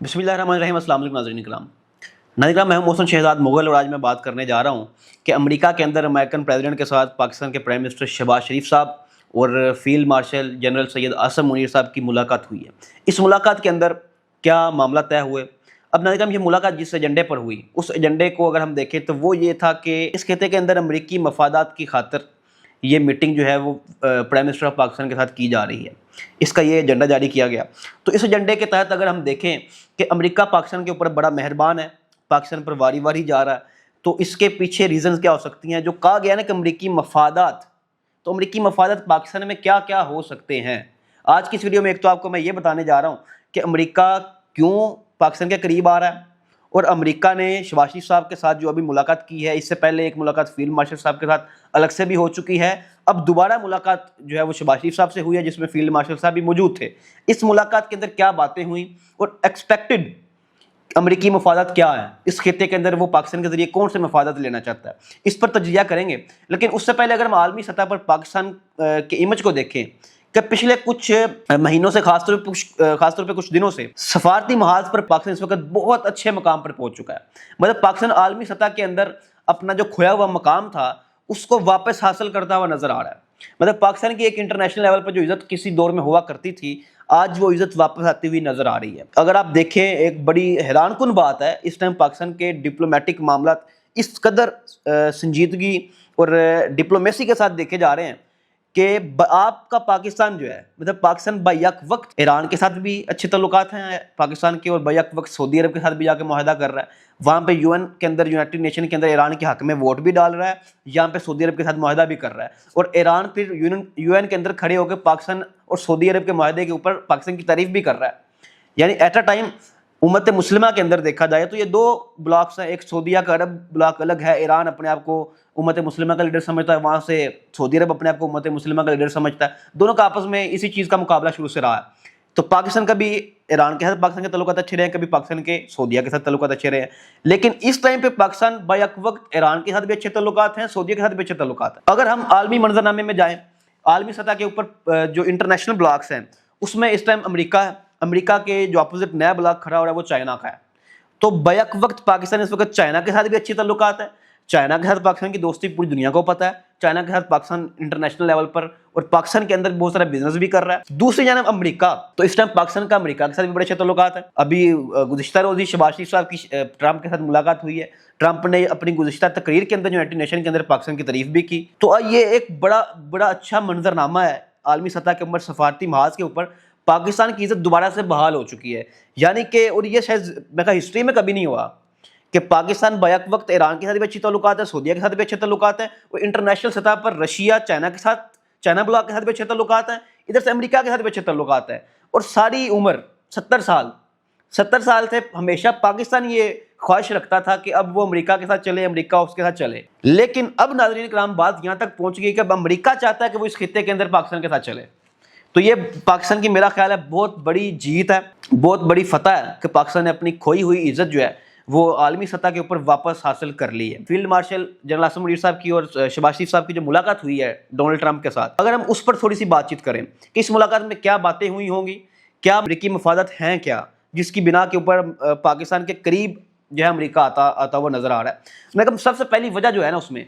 بسم اللہ الرحمن الرحیم۔ السلام علیکم ناظرین کرام۔ میں ہوں محسن شہزاد مغل، اور آج میں بات کرنے جا رہا ہوں کہ امریکہ کے اندر امریکن پریزیڈنٹ کے ساتھ پاکستان کے پرائم منسٹر شہباز شریف صاحب اور field marshal general Syed Asim Munir صاحب کی ملاقات ہوئی ہے۔ اس ملاقات کے اندر کیا معاملہ طے ہوئے؟ اب ناظرین، یہ ملاقات جس ایجنڈے پر ہوئی، اس ایجنڈے کو اگر ہم دیکھیں تو وہ یہ تھا کہ اس خطے کے اندر امریکی مفادات کی خاطر یہ میٹنگ جو ہے وہ پرائم منسٹر آف پاکستان کے ساتھ کی جا رہی ہے۔ اس کا یہ ایجنڈا جاری کیا گیا۔ تو اس ایجنڈے کے تحت اگر ہم دیکھیں کہ امریکہ پاکستان کے اوپر بڑا مہربان ہے، پاکستان پر واری واری جا رہا ہے، تو اس کے پیچھے ریزنز کیا ہو سکتی ہیں؟ جو کہا گیا نا کہ امریکی مفادات، تو امریکی مفادات پاکستان میں کیا کیا ہو سکتے ہیں؟ آج کی اس ویڈیو میں ایک تو آپ کو میں یہ بتانے جا رہا ہوں کہ امریکہ کیوں پاکستان کے قریب آ رہا ہے، اور امریکہ نے شہباز شریف صاحب کے ساتھ جو ابھی ملاقات کی ہے، اس سے پہلے ایک ملاقات فیلڈ مارشل صاحب کے ساتھ الگ سے بھی ہو چکی ہے، اب دوبارہ ملاقات جو ہے وہ شہباز شریف صاحب سے ہوئی ہے جس میں فیلڈ مارشل صاحب بھی موجود تھے۔ اس ملاقات کے اندر کیا باتیں ہوئیں اور ایکسپیکٹڈ امریکی مفادات کیا ہیں، اس خطے کے اندر وہ پاکستان کے ذریعے کون سے مفادات لینا چاہتا ہے، اس پر تجزیہ کریں گے۔ لیکن اس سے پہلے اگر ہم عالمی سطح پر پاکستان کے امیج کو دیکھیں کہ پچھلے کچھ مہینوں سے، خاص طور پہ کچھ دنوں سے سفارتی محاذ پر پاکستان اس وقت بہت اچھے مقام پر پہنچ چکا ہے۔ مطلب پاکستان عالمی سطح کے اندر اپنا جو کھویا ہوا مقام تھا اس کو واپس حاصل کرتا ہوا نظر آ رہا ہے۔ مطلب پاکستان کی ایک انٹرنیشنل لیول پر جو عزت کسی دور میں ہوا کرتی تھی، آج وہ عزت واپس آتی ہوئی نظر آ رہی ہے۔ اگر آپ دیکھیں، ایک بڑی حیران کن بات ہے، اس ٹائم پاکستان کے ڈپلومیٹک معاملات اس قدر سنجیدگی اور ڈپلومیسی کے ساتھ دیکھے جا رہے ہیں کہ آپ کا پاکستان جو ہے، مطلب پاکستان بیک وقت ایران کے ساتھ بھی اچھے تعلقات ہیں پاکستان کے، اور بیک وقت سعودی عرب کے ساتھ بھی جا کے معاہدہ کر رہا ہے، وہاں پہ یو این کے اندر، یونائٹڈ نیشن کے اندر ایران کے حق میں ووٹ بھی ڈال رہا ہے، یہاں پہ سعودی عرب کے ساتھ معاہدہ بھی کر رہا ہے، اور ایران پھر یو این کے اندر کھڑے ہو کے پاکستان اور سعودی عرب کے معاہدے کے اوپر پاکستان کی تعریف بھی کر رہا ہے۔ یعنی ایٹ اے ٹائم امت مسلمہ کے اندر دیکھا جائے تو یہ دو بلاکس ہیں، ایک سعودیہ کا عرب بلاک الگ ہے، ایران اپنے آپ کو امت مسلمہ کا لیڈر سمجھتا ہے، وہاں سے سعودی عرب اپنے آپ کو امت مسلمہ کا لیڈر سمجھتا ہے، دونوں کا آپس میں اسی چیز کا مقابلہ شروع سے رہا ہے۔ تو پاکستان کا بھی ایران کے ساتھ پاکستان کے تعلقات اچھے رہے، کبھی پاکستان کے سعودیہ کے ساتھ تعلقات اچھے رہے، لیکن اس ٹائم پہ پاکستان بیک وقت ایران کے ساتھ بھی اچھے تعلقات ہیں، سعودیہ کے ساتھ بھی اچھے تعلقات ہیں۔ اگر ہم عالمی منظرنامے میں جائیں، عالمی سطح کے اوپر جو انٹرنیشنل بلاکس ہیں اس میں اس ٹائم امریکہ ہے، امریکہ کے جو اپوزٹ نیا بلاک کھڑا ہو رہا ہے وہ چائنا کا ہے۔ تو بیک وقت پاکستان اس وقت چائنا کے ساتھ بھی اچھی تعلقات ہیں، چائنا کے ساتھ پاکستان کی دوستی پوری دنیا کو پتہ ہے، چائنا کے ساتھ پاکستان انٹرنیشنل لیول پر اور پاکستان کے اندر بہت سارا بزنس بھی کر رہا ہے۔ دوسری جانب امریکہ، تو اس ٹائم پاکستان کا امریکہ کے ساتھ بھی بڑے اچھے تعلقات ہیں۔ ابھی گزشتہ روز ہی شہباز شریف صاحب کی ٹرمپ کے ساتھ ملاقات ہوئی ہے، ٹرمپ نے اپنی گزشتہ تقریر کے اندر یونائٹڈ نیشن کے اندر پاکستان کی تعریف بھی کی۔ تو یہ ایک بڑا اچھا منظرنامہ ہے عالمی سطح کے اوپر، سفارتی محاذ کے اوپر پاکستان کی عزت دوبارہ سے بحال ہو چکی ہے۔ یعنی کہ، اور یہ شاید میں کہا ہسٹری میں کبھی نہیں ہوا کہ پاکستان بیک وقت ایران کے ساتھ بھی اچھی تعلقات ہیں، سعودیہ کے ساتھ بھی اچھے تعلقات ہیں، اور انٹرنیشنل سطح پر رشیا، چائنا کے ساتھ، چائنا بلاک کے ساتھ بھی اچھے تعلقات ہیں، ادھر سے امریکہ کے ساتھ بھی اچھے تعلقات ہیں، اور ساری عمر 70 سال سے ہمیشہ پاکستان یہ خواہش رکھتا تھا کہ اب وہ امریکہ کے ساتھ چلے، امریکہ اس کے ساتھ چلے۔ لیکن اب ناظرین کرام بات یہاں تک پہنچ گئی کہ اب امریکہ چاہتا ہے کہ وہ اس خطے کے اندر پاکستان کے ساتھ چلے۔ تو یہ پاکستان کی میرا خیال ہے بہت بڑی جیت ہے، بہت بڑی فتح ہے کہ پاکستان نے اپنی کھوئی ہوئی عزت جو ہے وہ عالمی سطح کے اوپر واپس حاصل کر لی ہے۔ Field marshal general Asim Munir صاحب کی اور شہباز شریف صاحب کی جو ملاقات ہوئی ہے ڈونلڈ ٹرمپ کے ساتھ، اگر ہم اس پر تھوڑی سی بات چیت کریں کہ اس ملاقات میں کیا باتیں ہوئی ہوں گی، کیا امریکی مفادات ہیں کیا جس کی بنا کے اوپر پاکستان کے قریب جو ہے امریکہ آتا ہوا نظر آ رہا ہے۔ میں سب سے پہلی وجہ جو ہے نا اس میں،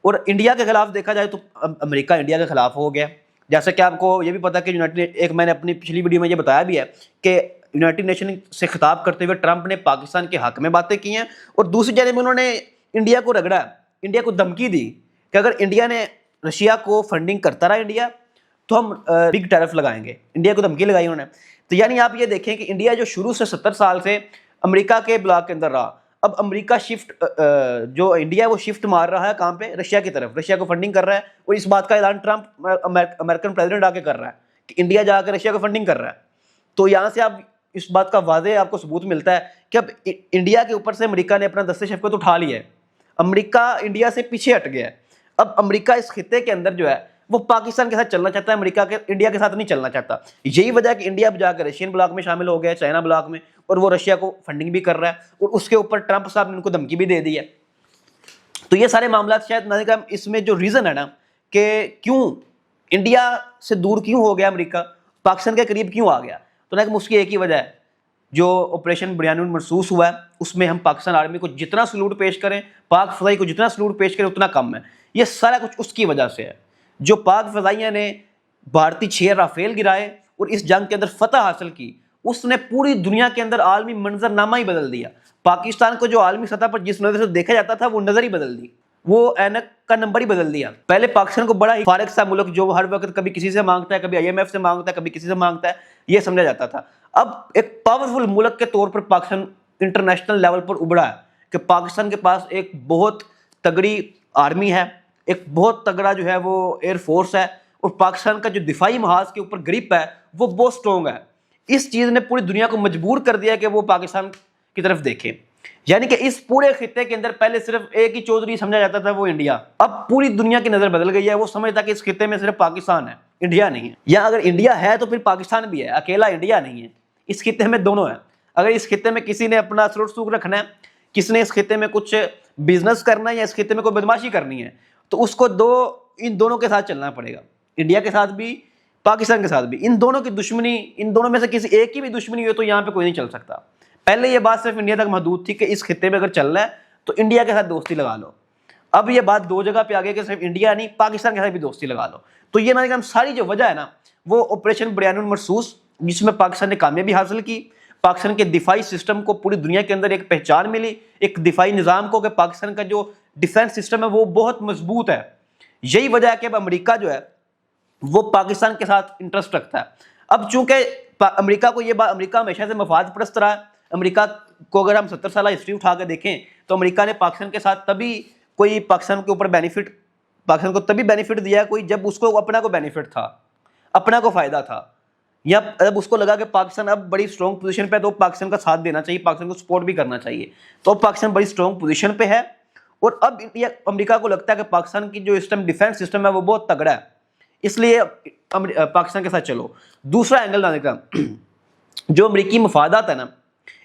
اور انڈیا کے خلاف دیکھا جائے تو امریکہ انڈیا کے خلاف ہو گیا، جیسا کہ آپ کو یہ بھی پتا کہ ایک میں نے اپنی پچھلی ویڈیو میں یہ بتایا بھی ہے کہ یونائٹڈ نیشن سے خطاب کرتے ہوئے ٹرمپ نے پاکستان کے حق میں باتیں کی ہیں، اور دوسری جانب انہوں نے انڈیا کو رگڑا، انڈیا کو دھمکی دی کہ اگر انڈیا نے رشیا کو فنڈنگ کرتا رہا انڈیا تو ہم بگ ٹیرف لگائیں گے، انڈیا کو دھمکی لگائی انہوں نے۔ تو یعنی آپ یہ دیکھیں کہ انڈیا جو شروع سے 70 سال سے امریکہ کے بلاک کے اندر رہا، اب امریکہ جو انڈیا ہے وہ شفٹ مار رہا ہے کہاں پہ؟ رشیا کی طرف، رشیا کو فنڈنگ کر رہا ہے، اور اس بات کا اعلان ٹرمپ امریکن پریزیڈنٹ آ کے کر رہا ہے کہ انڈیا جا کے رشیا کو فنڈنگ کر رہا ہے۔ تو یہاں سے آپ اس بات کا واضح آپ کو ثبوت ملتا ہے کہ اب انڈیا کے اوپر سے امریکہ نے اپنا دست شفقت اٹھا لیا ہے، امریکہ انڈیا سے پیچھے ہٹ گیا ہے۔ اب امریکہ اس خطے کے اندر جو ہے وہ پاکستان کے ساتھ چلنا چاہتا ہے، امریکہ کے انڈیا کے ساتھ نہیں چلنا چاہتا۔ یہی وجہ ہے کہ انڈیا اب جا کر رشین بلاک میں شامل ہو گیا ہے، چائنا بلاک میں، اور وہ رشیا کو فنڈنگ بھی کر رہا ہے، اور اس کے اوپر ٹرمپ صاحب نے ان کو دھمکی بھی دے دی ہے۔ تو یہ سارے معاملات شاید اس میں جو ریزن ہے نا کہ کیوں انڈیا سے دور کیوں ہو گیا امریکہ، پاکستان کے قریب کیوں آ گیا، تو اس کی ایک ہی وجہ ہے جو آپریشن بریانون مرسوس ہوا ہے اس میں ہم پاکستان آرمی کو جتنا سلوٹ پیش کریں، پاک فضائی کو جتنا سلوٹ پیش کریں اتنا کم ہے. یہ سارا کچھ اس کی وجہ سے ہے. جو پاک فضائیہ نے بھارتی 6 رافیل گرائے اور اس جنگ کے اندر فتح حاصل کی، اس نے پوری دنیا کے اندر عالمی منظرنامہ ہی بدل دیا. پاکستان کو جو عالمی سطح پر جس نظر سے دیکھا جاتا تھا وہ نظر ہی بدل دی، وہ اینک کا نمبر ہی بدل دیا. پہلے پاکستان کو بڑا ہی فارغ سا ملک جو ہر وقت کبھی کسی سے مانگتا ہے، کبھی IMF سے مانگتا ہے، کبھی کسی سے مانگتا ہے، یہ سمجھا جاتا تھا. اب ایک پاورفل ملک کے طور پر پاکستان انٹرنیشنل لیول پر ابھرا ہے کہ پاکستان کے پاس ایک بہت تگڑی آرمی ہے، ایک بہت تگڑا جو ہے وہ ایئر فورس ہے، اور پاکستان کا جو دفاعی محاذ کے اوپر گرپ ہے وہ بہت سٹرونگ ہے. اس چیز نے پوری دنیا کو مجبور کر دیا کہ وہ پاکستان کی طرف دیکھے. یعنی کہ اس پورے خطے کے اندر پہلے صرف ایک ہی چودھری سمجھا جاتا تھا، وہ انڈیا. اب پوری دنیا کی نظر بدل گئی ہے، وہ سمجھتا کہ اس خطے میں صرف پاکستان ہے، انڈیا نہیں ہے. یا اگر انڈیا ہے تو پھر پاکستان بھی ہے، اکیلا انڈیا نہیں ہے. اس خطے میں دونوں ہیں. اگر اس خطے میں کسی نے اپنا سلوٹ سوک رکھنا ہے، کسی نے اس خطے میں کچھ بزنس کرنا ہے یا اس خطے میں کوئی بدماشی کرنی ہے، تو اس کو ان دونوں کے ساتھ چلنا پڑے گا، انڈیا کے ساتھ بھی، پاکستان کے ساتھ بھی. ان دونوں کی دشمنی، ان دونوں میں سے کسی ایک کی بھی دشمنی ہو تو یہاں پہ کوئی نہیں چل سکتا. پہلے یہ بات صرف انڈیا تک محدود تھی کہ اس خطے میں اگر چلنا ہے تو انڈیا کے ساتھ دوستی لگا لو. اب یہ بات 2 جگہ پہ آ گئی کہ صرف انڈیا نہیں، پاکستان کے ساتھ بھی دوستی لگا لو. تو یہ نہ ساری جو وجہ ہے نا، وہ آپریشن بریانون مرسوس، جس میں پاکستان نے کامیابی حاصل کی. پاکستان کے دفاعی سسٹم کو پوری دنیا کے اندر ایک پہچان ملی، ایک دفاعی نظام کو، کہ پاکستان کا جو ڈیفنس سسٹم ہے وہ بہت مضبوط ہے. یہی وجہ ہے کہ اب امریکہ جو ہے وہ پاکستان کے ساتھ انٹرسٹ رکھتا ہے. اب چونکہ امریکہ کو یہ بات، امریکہ ہمیشہ سے مفاد پرست رہا ہے. امریکہ کو اگر ہم 70 سالہ ہسٹری اٹھا کے دیکھیں تو امریکہ نے پاکستان کے ساتھ تبھی کوئی پاکستان کے اوپر بینیفٹ، پاکستان کو تبھی بینیفٹ دیا کوئی جب اس کو اپنا کو بینیفٹ تھا، اپنا کو فائدہ تھا، یا جب اس کو لگا کہ پاکستان اب بڑی اسٹرانگ پوزیشن پہ ہے تو پاکستان کا ساتھ دینا چاہیے، پاکستان کو سپورٹ بھی کرنا چاہیے. تو پاکستان بڑی اسٹرانگ پوزیشن پہ ہے، اور اب امریکہ کو لگتا ہے کہ پاکستان کی جو ڈیفنس سسٹم ہے وہ بہت تگڑا ہے، اس لیے پاکستان کے ساتھ چلو. دوسرا اینگل نہ دیکھا، جو امریکی مفادات ہے نا،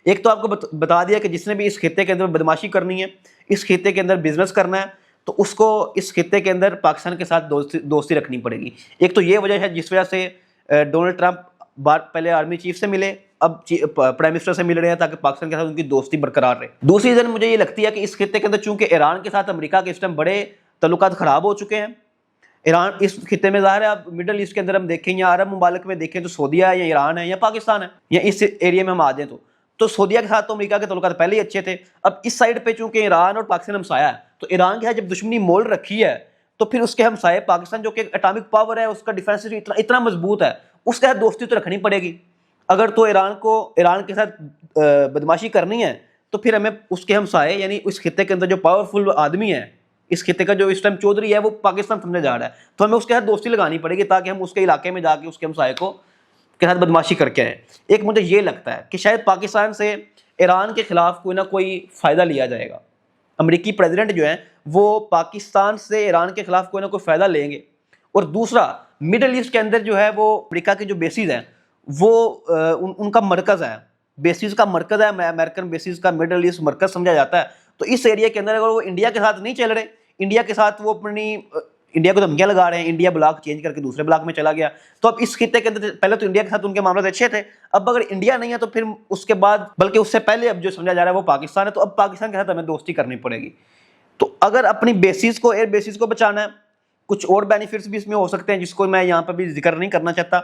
ایک تو آپ کو بتا دیا کہ جس نے بھی اس خطے کے اندر بدماشی کرنی ہے، اس خطے کے اندر بزنس کرنا ہے، تو اس کو اس خطے کے اندر پاکستان کے ساتھ دوستی رکھنی پڑے گی. ایک تو یہ وجہ ہے جس وجہ سے ڈونلڈ ٹرمپ پہلے آرمی چیف سے ملے، اب پرائم منسٹر سے مل رہے ہیں تاکہ پاکستان کے ساتھ ان کی دوستی برقرار رہے. دوسری ریزن مجھے یہ لگتی ہے کہ اس خطے کے اندر چونکہ ایران کے ساتھ امریکہ کے اس ٹائم بڑے تعلقات خراب ہو چکے ہیں. ایران اس خطے میں ظاہر ہے، اب مڈل ایسٹ کے اندر ہم دیکھیں یا عرب ممالک میں دیکھیں تو سعودیہ ہے یا ایران ہے یا پاکستان ہے، یا اس ایریا میں ہم آ جائیں تو سعودیہ کے ساتھ تو امریکہ کے تعلقات پہلے ہی اچھے تھے. اب اس سائڈ پہ چونکہ ایران اور پاکستان ہمسایہ ہے، تو ایران کے ساتھ جب دشمنی مول رکھی ہے تو پھر اس کے ہمسائے پاکستان جو کہ اٹامک پاور ہے، اس کا ڈیفینس اتنا مضبوط ہے، اس کے ساتھ دوستی تو رکھنی پڑے گی. اگر تو ایران کے ساتھ بدماشی کرنی ہے تو پھر ہمیں اس کے ہمسائے، یعنی اس خطے کے اندر جو پاورفل آدمی ہے، اس خطے کا جو اس ٹائم چودھری ہے وہ پاکستان سمجھا جا رہا ہے، تو ہمیں اس کے ساتھ دوستی لگانی پڑے گی تاکہ ہم اس کے علاقے میں جا کے اس کے ہمسائے کو کے ساتھ بدماشی کر کے آئیں. ایک مجھے یہ لگتا ہے کہ شاید پاکستان سے ایران کے خلاف کوئی نہ کوئی فائدہ لیا جائے گا. امریکی پریزیڈنٹ جو ہیں وہ پاکستان سے ایران کے خلاف کوئی نہ کوئی فائدہ لیں گے. اور دوسرا، مڈل ایسٹ کے اندر جو ہے وہ امریکہ کے جو بیسز ہیں وہ ان کا مرکز ہے، بیسز کا مرکز ہے، امریکن بیسز کا مڈل ایسٹ مرکز سمجھا جاتا ہے. تو اس ایریا کے اندر اگر وہ انڈیا کے ساتھ نہیں چل رہے، انڈیا کے ساتھ وہ اپنی انڈیا کو دھمکیاں لگا رہے ہیں، انڈیا بلاک چینج کر کے دوسرے بلاک میں چلا گیا، تو اب اس خطے کے اندر پہلے تو انڈیا کے ساتھ ان کے معاملات اچھے تھے، اب اگر انڈیا نہیں ہے تو پھر اس کے بعد، بلکہ اس سے پہلے اب جو سمجھا جا رہا ہے وہ پاکستان ہے، تو اب پاکستان کے ساتھ ہمیں دوستی کرنی پڑے گی. تو اگر اپنی بیسز کو، ایئر بیسز کو بچانا ہے، کچھ اور بینیفٹس بھی اس میں ہو سکتے ہیں جس کو میں یہاں پہ بھی ذکر نہیں کرنا چاہتا،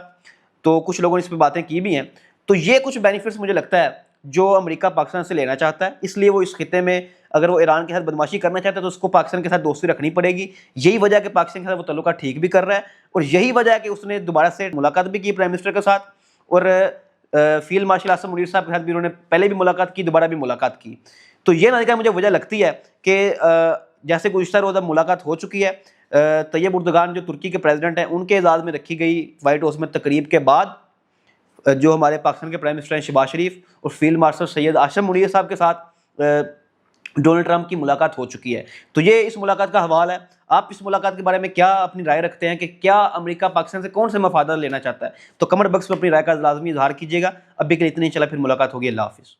تو کچھ لوگوں نے اس پہ باتیں کی بھی ہیں. تو یہ کچھ بینیفٹس مجھے لگتا ہے جو امریکہ پاکستان سے لینا چاہتا ہے، اس لیے وہ اس خطے میں اگر وہ ایران کے ساتھ بدماشی کرنا چاہتا ہے تو اس کو پاکستان کے ساتھ دوستی رکھنی پڑے گی. یہی وجہ ہے کہ پاکستان کے ساتھ وہ تعلقات ٹھیک بھی کر رہا ہے، اور یہی وجہ ہے کہ اس نے دوبارہ سے ملاقات بھی کی پرائم منسٹر کے ساتھ، اور فیلڈ مارشل اسم منیر صاحب کے ساتھ بھی انہوں نے پہلے بھی ملاقات کی، دوبارہ بھی ملاقات کی. تو یہ نہ مجھے وجہ لگتی ہے کہ جیسے گزشتہ روز اب ملاقات ہو چکی ہے، طیب اردگان جو ترکی کے پریزیڈنٹ ہیں ان کے اعزاز میں رکھی گئی وائٹ ہاؤس میں تقریب کے بعد، جو ہمارے پاکستان کے پرائم منسٹر ہیں شہباز شریف اور فیلڈ مارشل سید اسم منیر صاحب کے ساتھ ڈونلڈ ٹرمپ کی ملاقات ہو چکی ہے. تو یہ اس ملاقات کا حوال ہے. آپ اس ملاقات کے بارے میں کیا اپنی رائے رکھتے ہیں کہ کیا امریکہ پاکستان سے کون سے مفادات لینا چاہتا ہے؟ تو کمنٹ باکس میں اپنی رائے کا لازمی اظہار کیجیے گا. ابھی کے لیے اتنی، چلا پھر ملاقات ہوگی. اللہ حافظ.